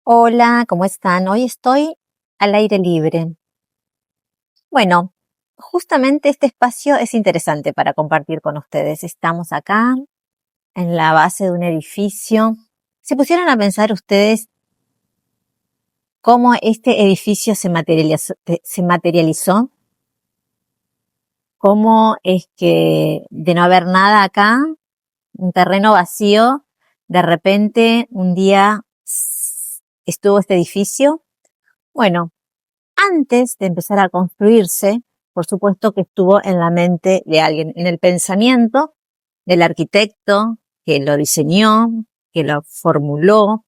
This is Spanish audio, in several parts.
Hola, ¿cómo están? Hoy estoy al aire libre. Bueno, justamente este espacio es interesante para compartir con ustedes. Estamos acá en la base de un edificio. ¿Se pusieron a pensar ustedes cómo este edificio se materializó? ¿Cómo es que de no haber nada acá, un terreno vacío, de repente un día estuvo este edificio? Bueno, antes de empezar a construirse, por supuesto que estuvo en la mente de alguien, en el pensamiento del arquitecto que lo diseñó, que lo formuló,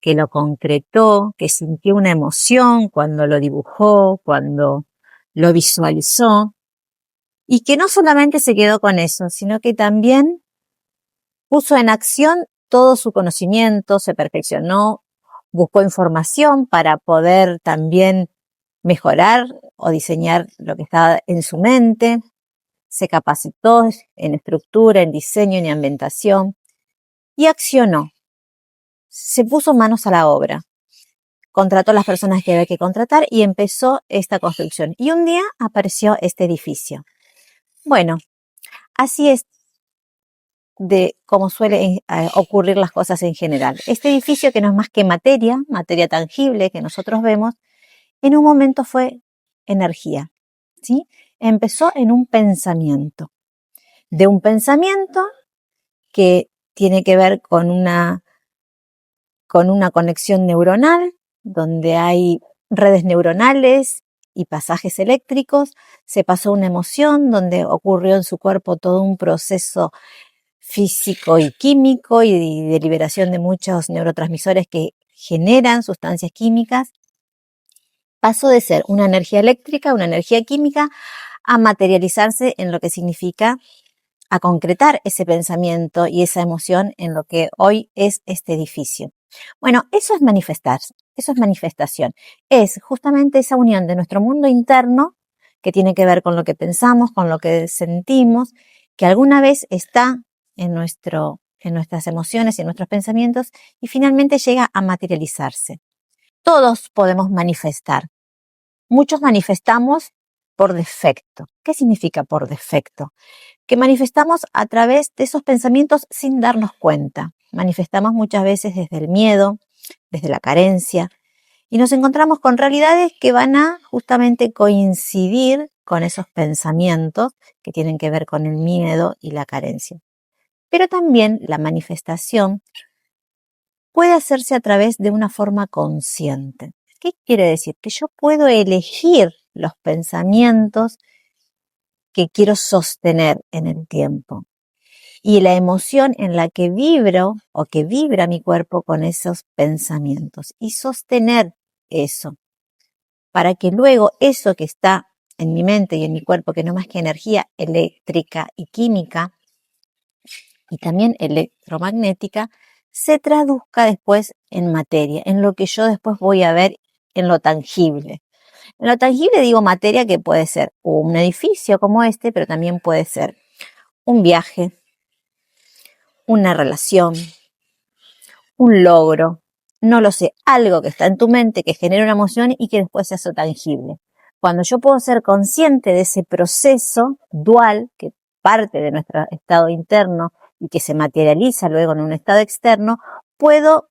que lo concretó, que sintió una emoción cuando lo dibujó, cuando lo visualizó, y que no solamente se quedó con eso, sino que también puso en acción todo su conocimiento, se perfeccionó, buscó información para poder también mejorar o diseñar lo que estaba en su mente, se capacitó en estructura, en diseño, en ambientación y accionó. Se puso manos a la obra, contrató a las personas que había que contratar y empezó esta construcción. Y un día apareció este edificio. Bueno, así es de cómo suelen ocurrir las cosas en general. Este edificio, que no es más que materia tangible que nosotros vemos, en un momento fue energía, ¿sí? Empezó en un pensamiento, de un pensamiento que tiene que ver con una conexión neuronal, donde hay redes neuronales y pasajes eléctricos, se pasó una emoción donde ocurrió en su cuerpo todo un proceso físico y químico y de liberación de muchos neurotransmisores que generan sustancias químicas. Pasó de ser una energía eléctrica, una energía química, a materializarse en lo que significa, a concretar ese pensamiento y esa emoción en lo que hoy es este edificio. Bueno, eso es manifestarse, eso es manifestación. Es justamente esa unión de nuestro mundo interno, que tiene que ver con lo que pensamos, con lo que sentimos, que alguna vez está en nuestras emociones y en nuestros pensamientos, y finalmente llega a materializarse. Todos podemos manifestar. Muchos manifestamos por defecto. ¿Qué significa por defecto? Que manifestamos a través de esos pensamientos sin darnos cuenta. Manifestamos muchas veces desde el miedo, desde la carencia, y nos encontramos con realidades que van a justamente coincidir con esos pensamientos que tienen que ver con el miedo y la carencia. Pero también la manifestación puede hacerse a través de una forma consciente. ¿Qué quiere decir? Que yo puedo elegir los pensamientos que quiero sostener en el tiempo y la emoción en la que vibro o que vibra mi cuerpo con esos pensamientos y sostener eso para que luego eso que está en mi mente y en mi cuerpo, que no es más que energía eléctrica y química y también electromagnética, se traduzca después en materia, en lo que yo después voy a ver en lo tangible. En lo tangible digo materia, que puede ser un edificio como este, pero también puede ser un viaje, una relación, un logro, no lo sé, algo que está en tu mente, que genera una emoción y que después se hace tangible. Cuando yo puedo ser consciente de ese proceso dual, que parte de nuestro estado interno y que se materializa luego en un estado externo, puedo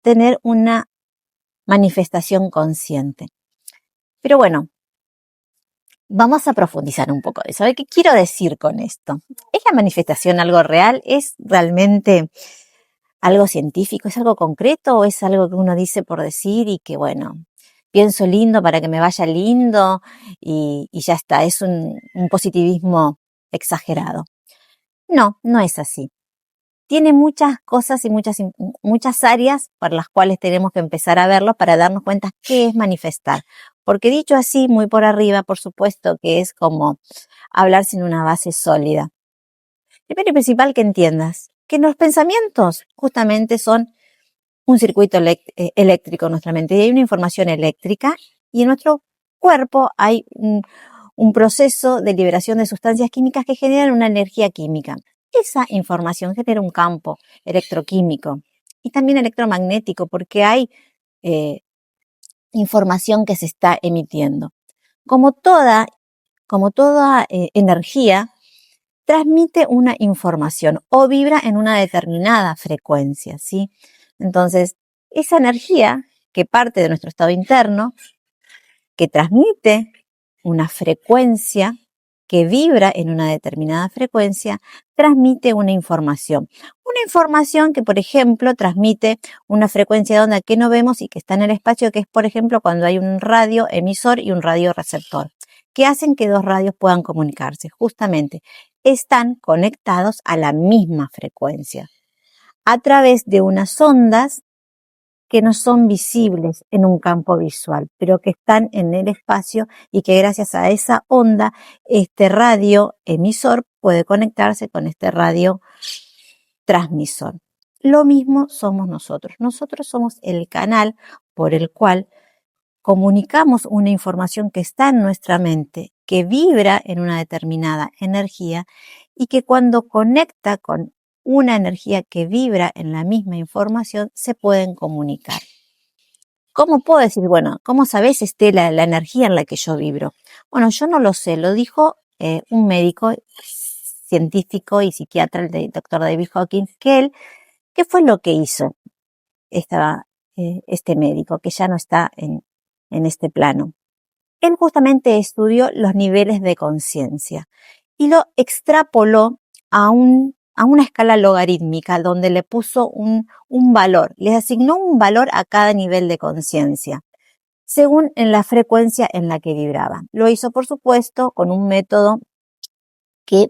tener una manifestación consciente. Pero bueno, vamos a profundizar un poco de eso. ¿Qué quiero decir con esto? ¿Es la manifestación algo real? ¿Es realmente algo científico? ¿Es algo concreto o es algo que uno dice por decir y que, bueno, pienso lindo para que me vaya lindo y ya está? Es un positivismo exagerado. No, no es así. Tiene muchas cosas y muchas áreas por las cuales tenemos que empezar a verlo para darnos cuenta qué es manifestar. Porque dicho así, muy por arriba, por supuesto que es como hablar sin una base sólida. Primero y principal, que entiendas que los pensamientos justamente son un circuito eléctrico en nuestra mente, y hay una información eléctrica y en nuestro cuerpo hay un proceso de liberación de sustancias químicas que generan una energía química. Esa información genera un campo electroquímico y también electromagnético, porque hay información que se está emitiendo. Como toda energía, transmite una información o vibra en una determinada frecuencia, ¿sí? Entonces, esa energía que parte de nuestro estado interno, que transmite una frecuencia, que vibra en una determinada frecuencia, transmite una información. Una información que, por ejemplo, transmite una frecuencia de onda que no vemos y que está en el espacio, que es, por ejemplo, cuando hay un radio emisor y un radio receptor, que hacen que dos radios puedan comunicarse. Justamente, están conectados a la misma frecuencia, a través de unas ondas que no son visibles en un campo visual, pero que están en el espacio y que gracias a esa onda, este radio emisor puede conectarse con este radio transmisor. Lo mismo somos nosotros. Nosotros somos el canal por el cual comunicamos una información que está en nuestra mente, que vibra en una determinada energía y que cuando conecta con una energía que vibra en la misma información, se pueden comunicar. ¿Cómo puedo decir, bueno, cómo sabes, Estela, la energía en la que yo vibro? Bueno, yo no lo sé, lo dijo un médico científico y psiquiatra, el doctor David Hawkins, ¿qué fue lo que hizo este médico, que ya no está en este plano? Él justamente estudió los niveles de conciencia y lo extrapoló a una escala logarítmica donde le puso un valor, le asignó un valor a cada nivel de conciencia, según en la frecuencia en la que vibraba. Lo hizo, por supuesto, con un método que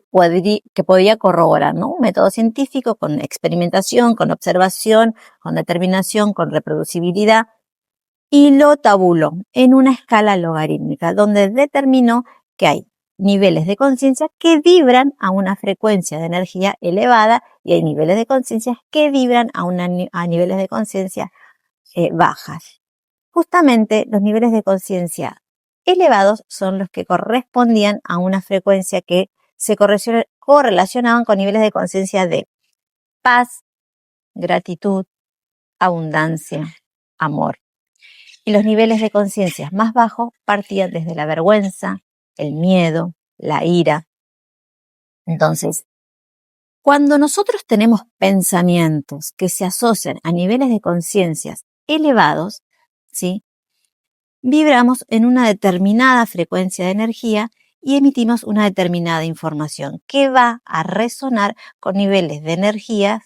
podía corroborar, ¿no? Un método científico con experimentación, con observación, con determinación, con reproducibilidad, y lo tabuló en una escala logarítmica, donde determinó que hay niveles de conciencia que vibran a una frecuencia de energía elevada y hay niveles de conciencia que vibran a niveles de conciencia bajas. Justamente los niveles de conciencia elevados son los que correspondían a una frecuencia que se correlacionaban con niveles de conciencia de paz, gratitud, abundancia, amor. Y los niveles de conciencia más bajos partían desde la vergüenza, el miedo, la ira. Entonces, cuando nosotros tenemos pensamientos que se asocian a niveles de conciencias elevados, ¿sí?, vibramos en una determinada frecuencia de energía y emitimos una determinada información que va a resonar con niveles de energía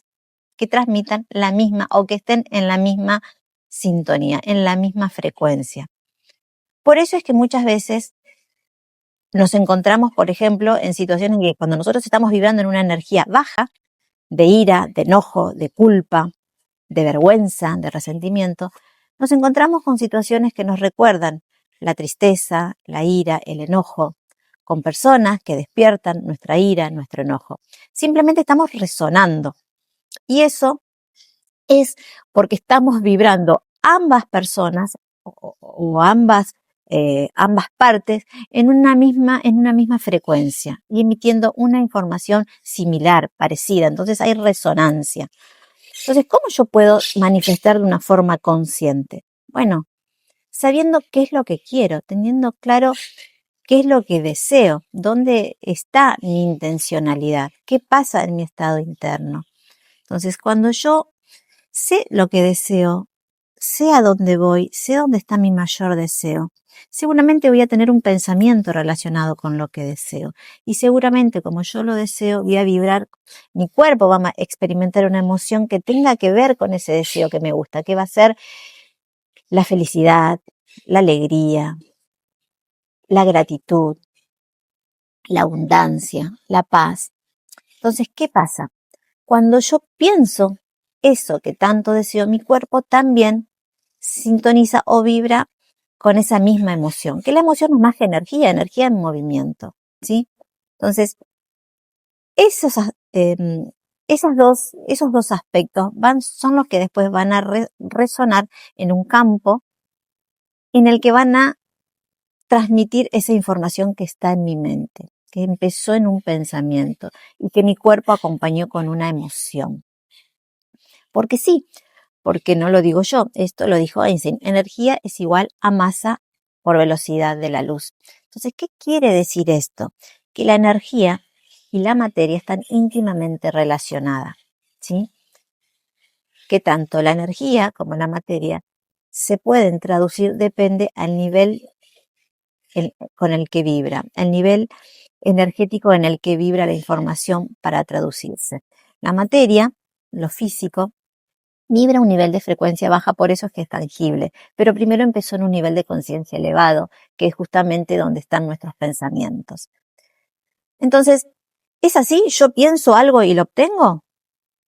que transmitan la misma o que estén en la misma sintonía, en la misma frecuencia. Por eso es que muchas veces nos encontramos, por ejemplo, en situaciones en que cuando nosotros estamos vibrando en una energía baja, de ira, de enojo, de culpa, de vergüenza, de resentimiento, nos encontramos con situaciones que nos recuerdan la tristeza, la ira, el enojo, con personas que despiertan nuestra ira, nuestro enojo. Simplemente estamos resonando. Y eso es porque estamos vibrando ambas personas o ambas partes en una misma frecuencia y emitiendo una información similar, parecida. Entonces hay resonancia. Entonces, ¿cómo yo puedo manifestar de una forma consciente? Bueno, sabiendo qué es lo que quiero, teniendo claro qué es lo que deseo, dónde está mi intencionalidad, qué pasa en mi estado interno. Entonces, cuando yo sé lo que deseo, sé a dónde voy, sé dónde está mi mayor deseo, seguramente voy a tener un pensamiento relacionado con lo que deseo. Y seguramente, como yo lo deseo, voy a vibrar, mi cuerpo va a experimentar una emoción que tenga que ver con ese deseo que me gusta, que va a ser la felicidad, la alegría, la gratitud, la abundancia, la paz. Entonces, ¿qué pasa? Cuando yo pienso eso que tanto deseo, mi cuerpo también sintoniza o vibra con esa misma emoción, que la emoción es más que energía en movimiento, ¿sí? Entonces, esos dos aspectos son los que después van a resonar en un campo en el que van a transmitir esa información que está en mi mente, que empezó en un pensamiento y que mi cuerpo acompañó con una emoción. Porque sí, porque no lo digo yo, esto lo dijo Einstein. Energía es igual a masa por velocidad de la luz. Entonces, ¿qué quiere decir esto? Que la energía y la materia están íntimamente relacionadas, ¿sí? Que tanto la energía como la materia se pueden traducir, depende al nivel con el que vibra, el nivel energético en el que vibra la información para traducirse. La materia, lo físico, vibra a un nivel de frecuencia baja, por eso es que es tangible, pero primero empezó en un nivel de conciencia elevado, que es justamente donde están nuestros pensamientos. Entonces, ¿es así? ¿Yo pienso algo y lo obtengo?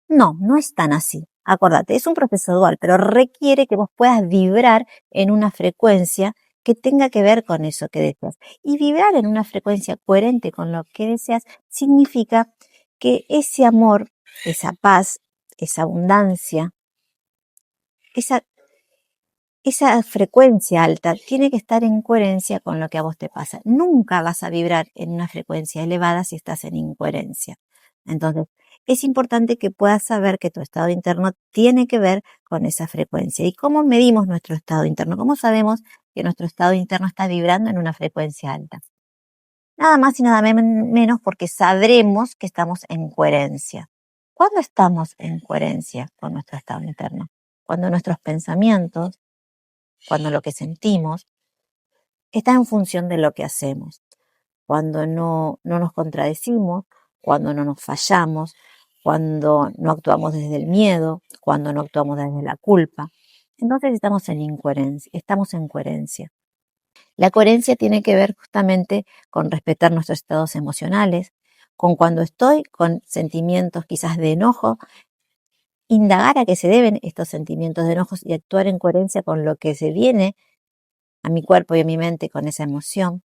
No, no es tan así. Acordate, es un proceso dual, pero requiere que vos puedas vibrar en una frecuencia que tenga que ver con eso que deseas. Y vibrar en una frecuencia coherente con lo que deseas significa que ese amor, esa paz, esa abundancia, esa frecuencia alta tiene que estar en coherencia con lo que a vos te pasa. Nunca vas a vibrar en una frecuencia elevada si estás en incoherencia. Entonces, es importante que puedas saber que tu estado interno tiene que ver con esa frecuencia. ¿Y cómo medimos nuestro estado interno? ¿Cómo sabemos que nuestro estado interno está vibrando en una frecuencia alta? Nada más y nada menos porque sabremos que estamos en coherencia. ¿Cuándo estamos en coherencia con nuestro estado interno? Cuando nuestros pensamientos, cuando lo que sentimos está en función de lo que hacemos, cuando no nos contradecimos, cuando no nos fallamos, cuando no actuamos desde el miedo, cuando no actuamos desde la culpa. Entonces estamos en incoherencia, estamos en coherencia. La coherencia tiene que ver justamente con respetar nuestros estados emocionales, con cuando estoy con sentimientos quizás de enojo, indagar a qué se deben estos sentimientos de enojos y actuar en coherencia con lo que se viene a mi cuerpo y a mi mente con esa emoción.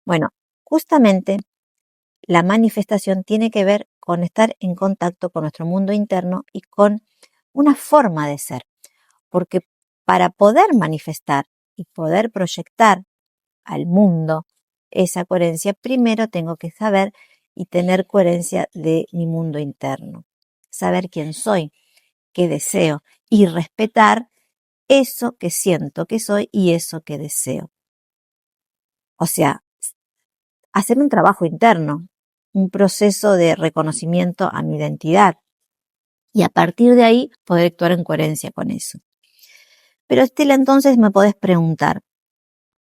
Bueno, justamente la manifestación tiene que ver con estar en contacto con nuestro mundo interno y con una forma de ser, porque para poder manifestar y poder proyectar al mundo esa coherencia, primero tengo que saber y tener coherencia de mi mundo interno, saber quién soy, qué deseo y respetar eso que siento que soy y eso que deseo. O sea, hacer un trabajo interno, un proceso de reconocimiento a mi identidad y a partir de ahí poder actuar en coherencia con eso. Pero Estela, entonces me podés preguntar,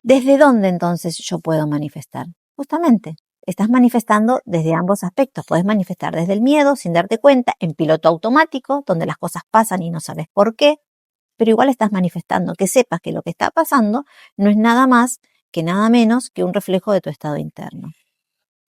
¿desde dónde entonces yo puedo manifestar? Justamente, estás manifestando desde ambos aspectos. Puedes manifestar desde el miedo, sin darte cuenta, en piloto automático, donde las cosas pasan y no sabes por qué, pero igual estás manifestando, que sepas que lo que está pasando no es nada más que nada menos que un reflejo de tu estado interno.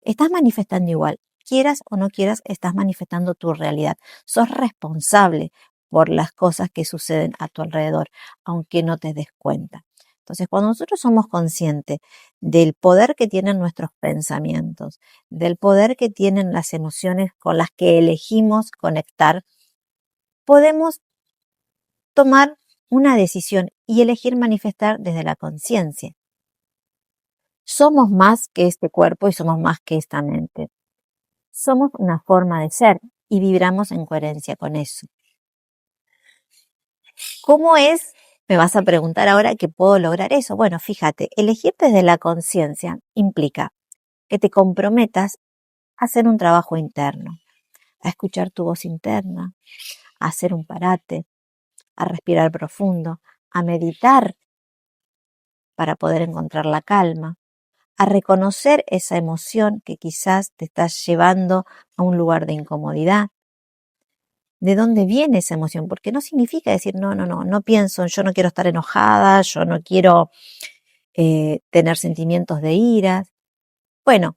Estás manifestando igual, quieras o no quieras, estás manifestando tu realidad. Sos responsable por las cosas que suceden a tu alrededor, aunque no te des cuenta. Entonces, cuando nosotros somos conscientes del poder que tienen nuestros pensamientos, del poder que tienen las emociones con las que elegimos conectar, podemos tomar una decisión y elegir manifestar desde la conciencia. Somos más que este cuerpo y somos más que esta mente. Somos una forma de ser y vibramos en coherencia con eso. ¿Cómo es? Me vas a preguntar ahora que puedo lograr eso. Bueno, fíjate, elegir desde la conciencia implica que te comprometas a hacer un trabajo interno, a escuchar tu voz interna, a hacer un parate, a respirar profundo, a meditar para poder encontrar la calma, a reconocer esa emoción que quizás te estás llevando a un lugar de incomodidad. ¿De dónde viene esa emoción? Porque no significa decir, no pienso, yo no quiero estar enojada, yo no quiero tener sentimientos de ira. Bueno,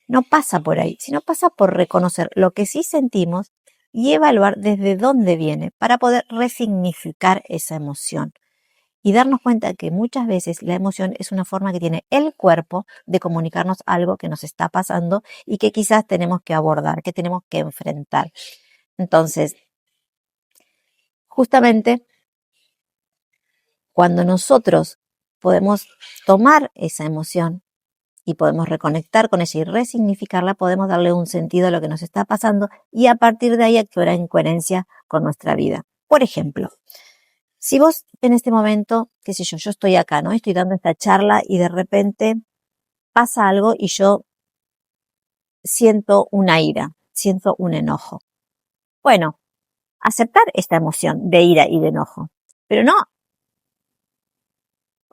no pasa por ahí, sino pasa por reconocer lo que sí sentimos y evaluar desde dónde viene para poder resignificar esa emoción y darnos cuenta que muchas veces la emoción es una forma que tiene el cuerpo de comunicarnos algo que nos está pasando y que quizás tenemos que abordar, que tenemos que enfrentar. Entonces, justamente cuando nosotros podemos tomar esa emoción y podemos reconectar con ella y resignificarla, podemos darle un sentido a lo que nos está pasando y a partir de ahí actuar en coherencia con nuestra vida. Por ejemplo, si vos en este momento, qué sé yo estoy acá, ¿no? Estoy dando esta charla y de repente pasa algo y yo siento una ira, siento un enojo. Bueno, aceptar esta emoción de ira y de enojo, pero no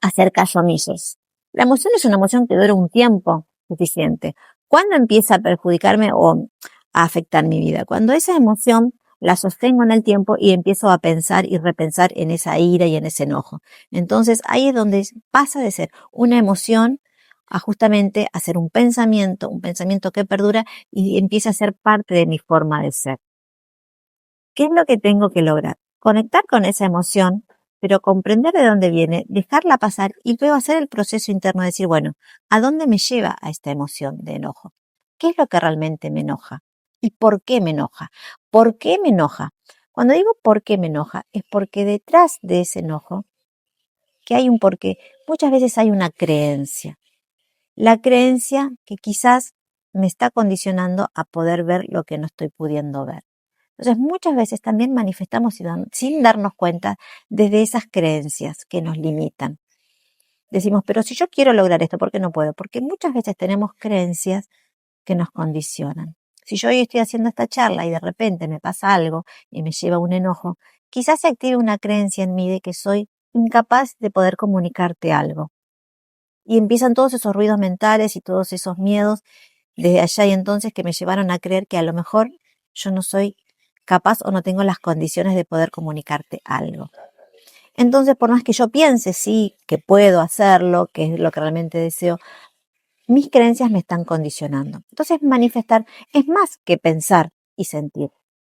hacer caso omisos. La emoción es una emoción que dura un tiempo suficiente. ¿Cuándo empieza a perjudicarme o a afectar mi vida? Cuando esa emoción la sostengo en el tiempo y empiezo a pensar y repensar en esa ira y en ese enojo. Entonces ahí es donde pasa de ser una emoción a justamente a ser un pensamiento que perdura y empieza a ser parte de mi forma de ser. ¿Qué es lo que tengo que lograr? Conectar con esa emoción, pero comprender de dónde viene, dejarla pasar y luego hacer el proceso interno de decir, bueno, ¿a dónde me lleva a esta emoción de enojo? ¿Qué es lo que realmente me enoja? ¿Y por qué me enoja? ¿Por qué me enoja? Cuando digo por qué me enoja, es porque detrás de ese enojo, que hay un porqué, muchas veces hay una creencia. La creencia que quizás me está condicionando a poder ver lo que no estoy pudiendo ver. Entonces, muchas veces también manifestamos sin darnos cuenta desde esas creencias que nos limitan. Decimos, pero si yo quiero lograr esto, ¿por qué no puedo? Porque muchas veces tenemos creencias que nos condicionan. Si yo hoy estoy haciendo esta charla y de repente me pasa algo y me lleva un enojo, quizás se active una creencia en mí de que soy incapaz de poder comunicarte algo. Y empiezan todos esos ruidos mentales y todos esos miedos desde allá y entonces que me llevaron a creer que a lo mejor yo no soy capaz o no tengo las condiciones de poder comunicarte algo. Entonces, por más que yo piense, sí, que puedo hacerlo, que es lo que realmente deseo, mis creencias me están condicionando. Entonces, manifestar es más que pensar y sentir.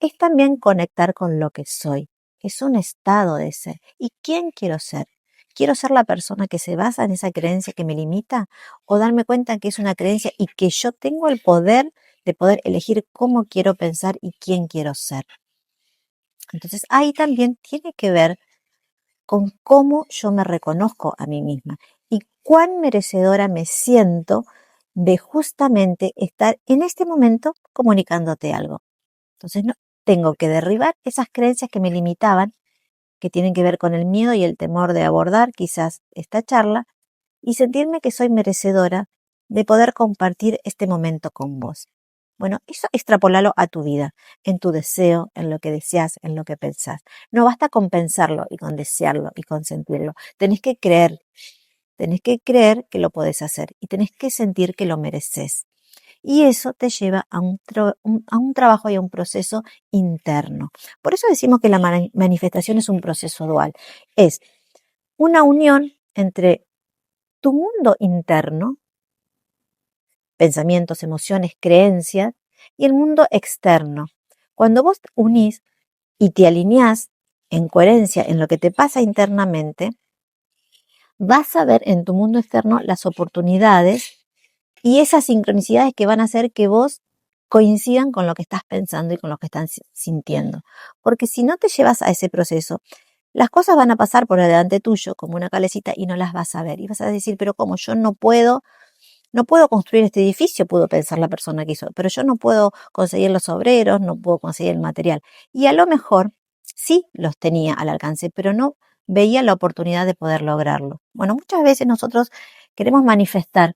Es también conectar con lo que soy. Es un estado de ser. ¿Y quién quiero ser? ¿Quiero ser la persona que se basa en esa creencia que me limita? ¿O darme cuenta que es una creencia y que yo tengo el poder de poder elegir cómo quiero pensar y quién quiero ser? Entonces, ahí también tiene que ver con cómo yo me reconozco a mí misma y cuán merecedora me siento de justamente estar en este momento comunicándote algo. Entonces, no tengo que derribar esas creencias que me limitaban, que tienen que ver con el miedo y el temor de abordar quizás esta charla y sentirme que soy merecedora de poder compartir este momento con vos. Bueno, eso extrapolalo a tu vida, en tu deseo, en lo que deseas, en lo que pensás. No basta con pensarlo y con desearlo y con sentirlo. Tenés que creer que lo podés hacer y tenés que sentir que lo mereces. Y eso te lleva a un trabajo y a un proceso interno. Por eso decimos que la manifestación es un proceso dual. Es una unión entre tu mundo interno, pensamientos, emociones, creencias, y el mundo externo. Cuando vos unís y te alineás en coherencia en lo que te pasa internamente, vas a ver en tu mundo externo las oportunidades y esas sincronicidades que van a hacer que vos coincidan con lo que estás pensando y con lo que estás sintiendo. Porque si no te llevas a ese proceso, las cosas van a pasar por delante tuyo como una calecita y no las vas a ver. Y vas a decir, pero como yo no puedo construir este edificio, pudo pensar la persona que hizo, pero yo no puedo conseguir los obreros, no puedo conseguir el material. Y a lo mejor sí los tenía al alcance, pero no veía la oportunidad de poder lograrlo. Bueno, muchas veces nosotros queremos manifestar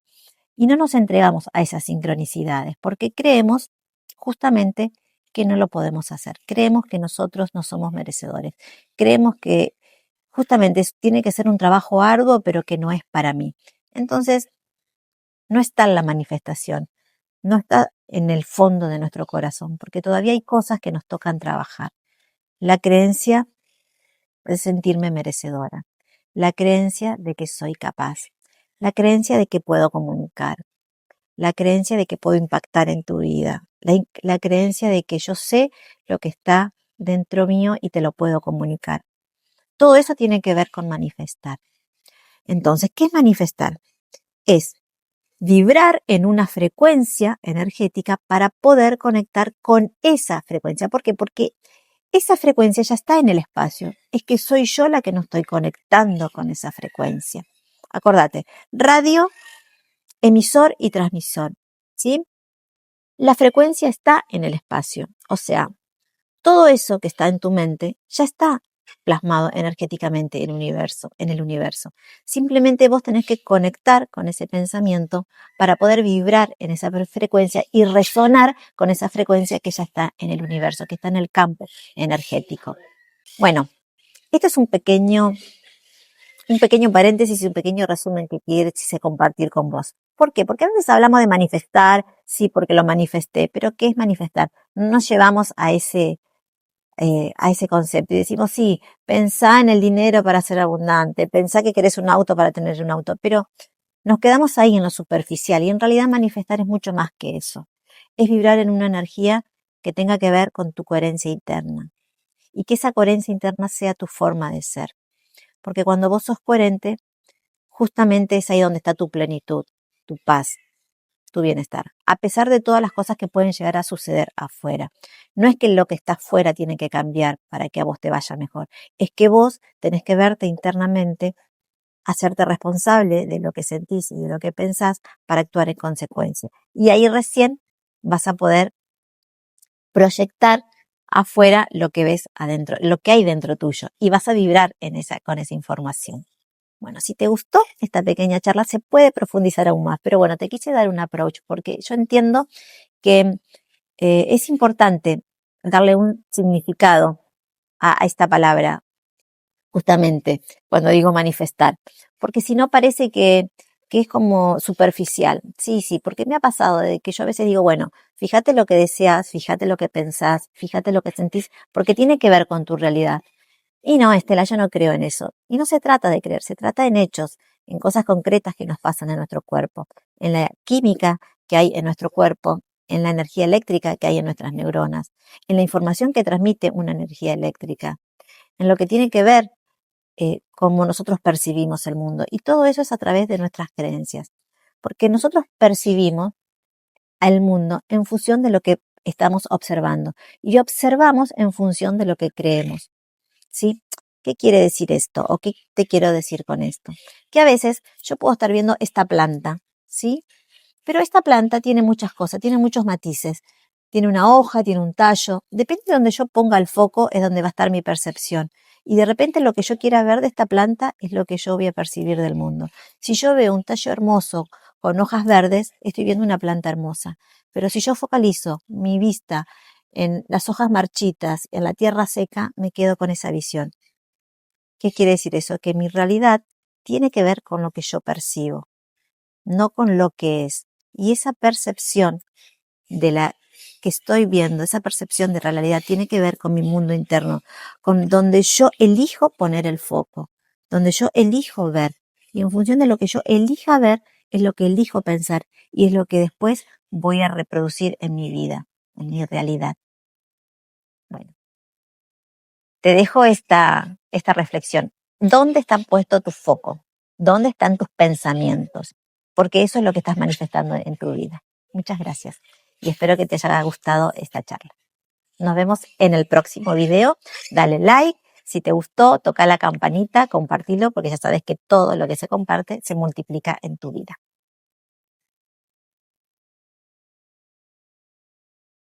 y no nos entregamos a esas sincronicidades porque creemos justamente que no lo podemos hacer. Creemos que nosotros no somos merecedores. Creemos que justamente tiene que ser un trabajo arduo, pero que no es para mí. Entonces, no está en la manifestación, no está en el fondo de nuestro corazón, porque todavía hay cosas que nos tocan trabajar. La creencia de sentirme merecedora, la creencia de que soy capaz, la creencia de que puedo comunicar, la creencia de que puedo impactar en tu vida, la creencia de que yo sé lo que está dentro mío y te lo puedo comunicar. Todo eso tiene que ver con manifestar. Entonces, ¿qué es manifestar? Es vibrar en una frecuencia energética para poder conectar con esa frecuencia. ¿Por qué? Porque esa frecuencia ya está en el espacio. Es que soy yo la que no estoy conectando con esa frecuencia. Acordate, radio, emisor y transmisor, ¿sí? La frecuencia está en el espacio. O sea, todo eso que está en tu mente ya está plasmado energéticamente en el universo. Simplemente vos tenés que conectar con ese pensamiento para poder vibrar en esa frecuencia y resonar con esa frecuencia que ya está en el universo, que está en el campo energético. Bueno, este es un pequeño paréntesis y un pequeño resumen que quise compartir con vos. ¿Por qué? Porque a veces hablamos de manifestar, sí, porque lo manifesté, pero ¿qué es manifestar? No nos llevamos a ese concepto y decimos, sí, pensá en el dinero para ser abundante, pensá que querés un auto para tener un auto, pero nos quedamos ahí en lo superficial y en realidad manifestar es mucho más que eso. Es vibrar en una energía que tenga que ver con tu coherencia interna y que esa coherencia interna sea tu forma de ser. Porque cuando vos sos coherente, justamente es ahí donde está tu plenitud, tu paz, tu bienestar, a pesar de todas las cosas que pueden llegar a suceder afuera. No es que lo que está afuera tiene que cambiar para que a vos te vaya mejor, es que vos tenés que verte internamente, hacerte responsable de lo que sentís y de lo que pensás para actuar en consecuencia. Y ahí recién vas a poder proyectar afuera lo que ves adentro, lo que hay dentro tuyo, y vas a vibrar con esa información. Bueno, si te gustó esta pequeña charla, se puede profundizar aún más, pero bueno, te quise dar un approach porque yo entiendo que es importante darle un significado a esta palabra, justamente cuando digo manifestar, porque si no parece que es como superficial. Sí, sí, porque me ha pasado de que yo a veces digo, bueno, fíjate lo que deseas, fíjate lo que pensás, fíjate lo que sentís, porque tiene que ver con tu realidad. Y no, Estela, yo no creo en eso. Y no se trata de creer, se trata en hechos, en cosas concretas que nos pasan en nuestro cuerpo, en la química que hay en nuestro cuerpo, en la energía eléctrica que hay en nuestras neuronas, en la información que transmite una energía eléctrica, en lo que tiene que ver cómo nosotros percibimos el mundo. Y todo eso es a través de nuestras creencias, porque nosotros percibimos al mundo en función de lo que estamos observando y observamos en función de lo que creemos. ¿Sí? ¿Qué quiere decir esto? ¿O qué te quiero decir con esto? Que a veces yo puedo estar viendo esta planta, ¿sí? Pero esta planta tiene muchas cosas, tiene muchos matices. Tiene una hoja, tiene un tallo. Depende de donde yo ponga el foco, es donde va a estar mi percepción. Y de repente lo que yo quiera ver de esta planta es lo que yo voy a percibir del mundo. Si yo veo un tallo hermoso con hojas verdes, estoy viendo una planta hermosa. Pero si yo focalizo mi vista en las hojas marchitas, en la tierra seca, me quedo con esa visión. ¿Qué quiere decir eso? Que mi realidad tiene que ver con lo que yo percibo, no con lo que es. Y esa percepción de la que estoy viendo, esa percepción de la realidad tiene que ver con mi mundo interno, con donde yo elijo poner el foco, donde yo elijo ver. Y en función de lo que yo elija ver, es lo que elijo pensar y es lo que después voy a reproducir en mi vida, en mi realidad. Bueno, te dejo esta reflexión. ¿Dónde están puestos tus focos? ¿Dónde están tus pensamientos? Porque eso es lo que estás manifestando en tu vida. Muchas gracias y espero que te haya gustado esta charla. Nos vemos en el próximo video. Dale like. Si te gustó, toca la campanita, compartilo, porque ya sabes que todo lo que se comparte se multiplica en tu vida.